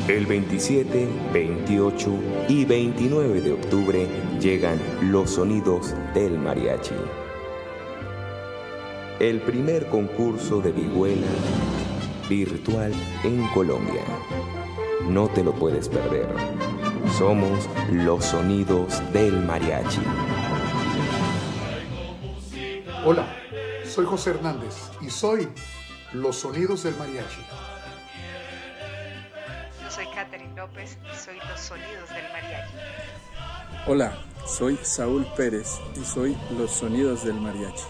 El 27, 28 y 29 de octubre llegan los sonidos del mariachi. El primer concurso de vihuela virtual en Colombia. No te lo puedes perder. Somos los sonidos del mariachi. Hola, soy José Hernández y soy los sonidos del mariachi. Yo soy Catherine López y soy los sonidos del mariachi. Hola, soy Saúl Pérez y soy los sonidos del mariachi.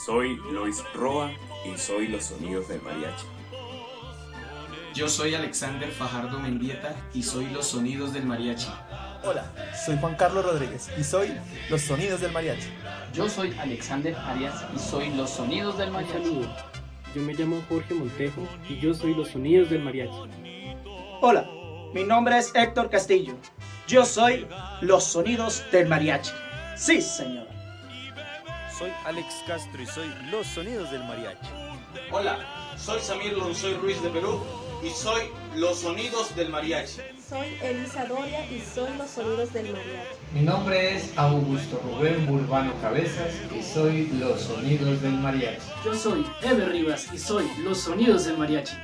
Soy Lois Roa y soy los sonidos del mariachi. Yo soy Alexander Fajardo Mendieta y soy los sonidos del mariachi. Hola, soy Juan Carlos Rodríguez y soy los sonidos del mariachi. Yo soy Alexander Arias y soy los sonidos del mariachi. Saludos, yo me llamo Jorge Montejo y yo soy los sonidos del mariachi. Hola, mi nombre es Héctor Castillo. Yo soy los sonidos del mariachi. Sí, señor. Soy Alex Castro y soy los sonidos del mariachi. Hola, soy Samir Lonsoy Ruiz de Perú y soy los sonidos del mariachi. Soy Elisa Doria y soy los sonidos del mariachi. Mi nombre es Augusto Rubén Burbano Cabezas y soy los sonidos del mariachi. Yo soy Eber Rivas y soy los sonidos del mariachi.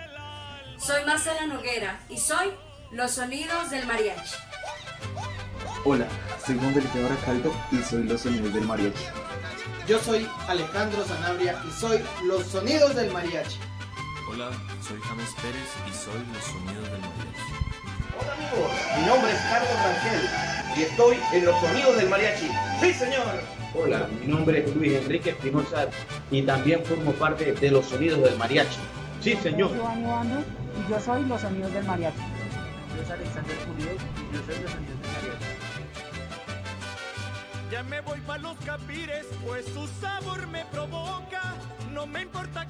Soy Marcela Noguera y soy los sonidos del mariachi. Hola, soy Juan Felipe Baracaldo y soy los sonidos del mariachi. Yo soy Alejandro Sanabria y soy los sonidos del mariachi. Hola, soy James Pérez y soy los sonidos del mariachi. Hola amigos, mi nombre es Carlos Rangel y estoy en los sonidos del mariachi. ¡Sí, señor! Hola, mi nombre es Luis Enrique Espinosa y también formo parte de los sonidos del mariachi. ¡Sí, señor! Yo soy Giovanni Bandos y yo soy los sonidos del mariachi. Yo soy Alexander Julio y yo soy los sonidos del mariachi. Ya me voy pa' los Capires, pues su sabor me provoca. No me importa